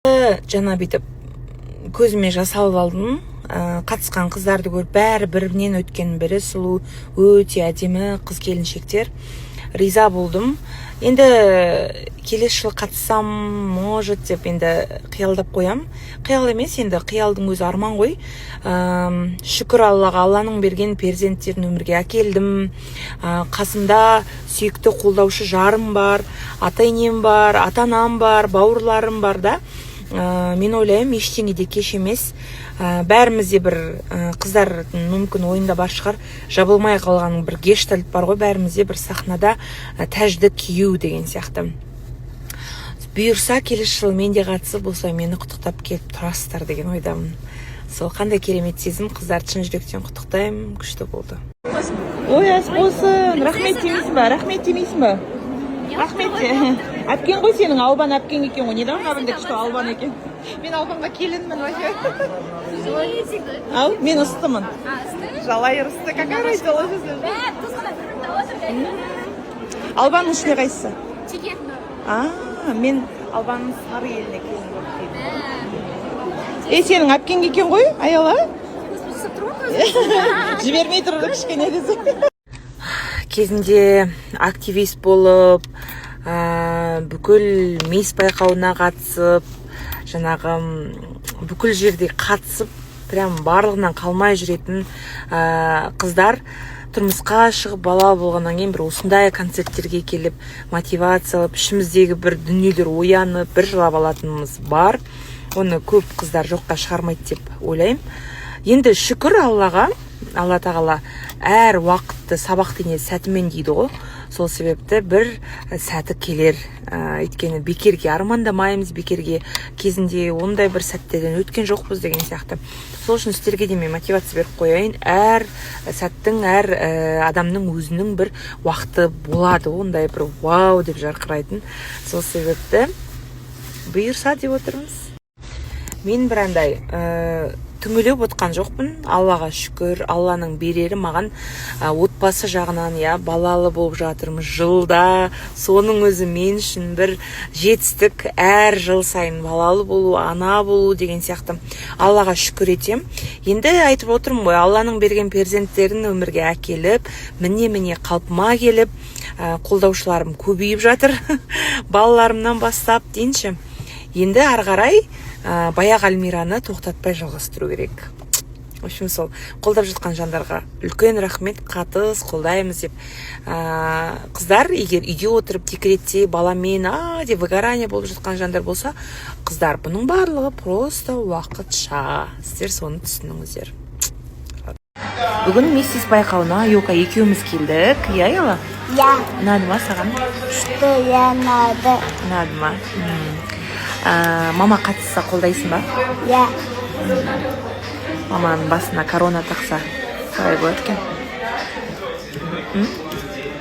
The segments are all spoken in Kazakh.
Жана бүйтіп көзіме жас алып алдым. Қатысқан қыздарды көріп, бәрі бірінен өткен бірі сұлу, өте әдемі қыз келіншектер. Риза болдым. Енді келесі жыл қатыссам, может деп енді қиялдап қоям. Қиял емес, енді қиялдың өзі арман ғой. Шүкір Аллаға, Алланың берген перзенттерін өмірге әкелдім. Қасымда сүйікті қолдаушы жарым бар, ата-енем бар, ата-анам бар, бауырларым бар да. Мен ойлаймын, ештеңе де кеш емес. Бәрімізде бір қыздардың мүмкін ойында бар шығар, жабылмай қалған бір гештальт бар ғой, бәрімізде бір сахнада тәжді кию деген сияқты. Бұйырса келесі жылы мен де қатысып, осылай мені құттықтап келіп тұрасыздар деген ойдамын. Сол қандай керемет сезім, қыздарды шын жүректен құттықтаймын, күшті болды. Ой, ас болсын, рахмет демейсің ба? Рахмет демейсің ба? Рахмет. Әпкен ғой сенің, Албан әпкен екен ғой. Неден қабында күшті Албан екен? Мен Албанға келінмін вообще. Ал, мен ыстымын. Жалай ұрысты, какая разница жизнь? Албанның ішіне қайсысы? Мен Албанның сары еліне келін болып келдім. Сенің әпкен екен ғой, аяла? Жібермей тұрды кішкене десе. Кезінде активист болып, бүкіл мейс байқауына қатысып, жаңағы бүкіл жерде қатысып, прям барлығынан қалмай жүретін қыздар тұрмысқа шығып бала болғаннан кейін бір осындай концерттерге келіп, мотивация алып, ішіміздегі бір дүниелер оянып, бір жылап алатынымыз бар. Оны көп қыздар жоққа шығармайды деп ойлаймын. Енді шүкір Аллаға, Алла тағала әр уақытты сабақтың сәтімен дейді ғой. Сол себепті бір сәті келер. Өйткені бекерге армандамаймыз, бекерге кезінде ондай бір сәттерден өткен жоқпыз деген сияқты. Сол үшін сіздерге де мен мотивация беріп қояйын. Әр сәттің, әр адамның өзінің бір уақыты болады. Ондай бір вау деп жарқырайтын. Сол себепті бұйырса деп отырмыз. Мен бір андай түңіліп отқан жоқпын. Аллаға шүкір, Алланың берері маған отбасы жағынан, балалы болып жатырмыз жылда. Соның өзі мен үшін бір жетістік, әр жыл сайын балалы болу, ана болу деген сияқты. Аллаға шүкір етем. Енді айтып отырмын ғой, Алланың берген перзенттерін өмірге әкеліп, міне қалпыма келіп, қолдаушыларым көбейіп жатыр. Балаларымнан бастап дейінші. Енді ары қарай баяғы Альмираны тоқтатпай жалғастыру керек. В общем, сол қолдап жатқан жандарға үлкен рахмет, қатыс қолдаймыз деп. Қыздар, егер үйде отырып декретте баламен деп выгорание болып жатқан жандар болса, қыздар, бұның барлығы просто уақытша. Сіздер соны түсініңіздер. Бүгін Миссис байқауына Йока екеуміз келдік. Яла? Ұнады ма саған? Что я надо? Ұнады ма? Мама қатысса қолдайсың ба? Маманың басына корона тақса қалай болады екен?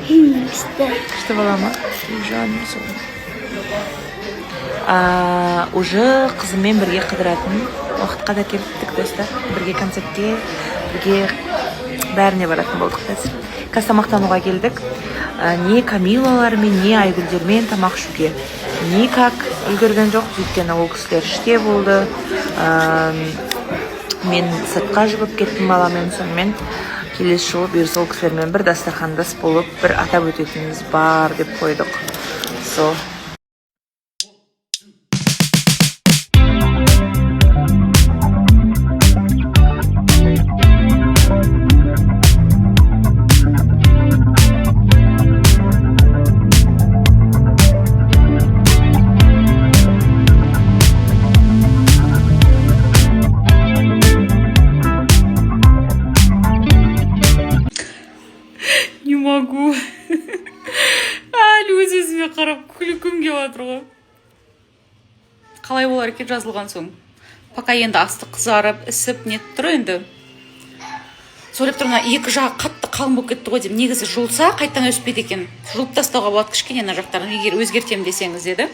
Күшті бола ма? Уже қызыммен бірге қыдыратын уақытқа да келдік достар. Бірге концертке, бірге бәріне баратын болдық қазір. Қазір тамақтануға келдік. Не Камилалармен, не Айгүлдермен тамақ ішуге никак үлгерген жоқ, өйткені ол кісілер іште болды. Мен сыртқа жүгіп кеттім баламен, сонымен келесі жылы бұйырса ол кісілермен бір дастархандас болып, бір атап өтетініміз бар деп қойдық. Сол. Могу. Әлі өз-өзіме қарап күлкім келіп жатыр ғой. Қалай болар екен жазылған соң? Пока енді асты қызарып, ісіп, нетіп тұр енді. Сөйлеп тұрмын, екі жағы қатты қалың болып кетті ғой деп. Негізі жұлса қайтадан өспейді екен. Жұлып тастауға болады кішкене ана жақтарын, егер өзгертем десеңіз деді.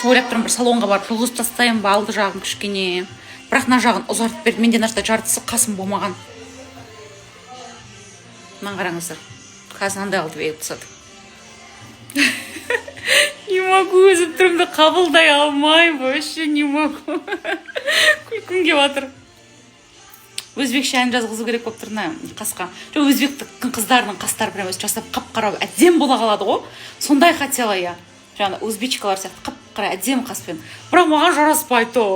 Сөйлеп тұрмын, бір салонға барып жұлғыз тастайын ба, алды жағын кішкене. Бірақ мына жағын ұзартып берді. Менде нашта жартысы қасым болмаған. Маған қараңыздар. Қазір андай алды бейіп тұсады. могу, өзім түрімді қабылдай алмаймын, вообще не могу. Күлкім келіп жатыр. Өзбекше ән жазғызу керек болып тұр мына қасқа. Өзбектің қыздарының қастары прям өзі жасап қап-қара әдем бола қалады ғой. Сондай хотела я. Жаңа өзбечкалар сияқты қап-қара әдем қаспен. Бірақ маған жараспайды.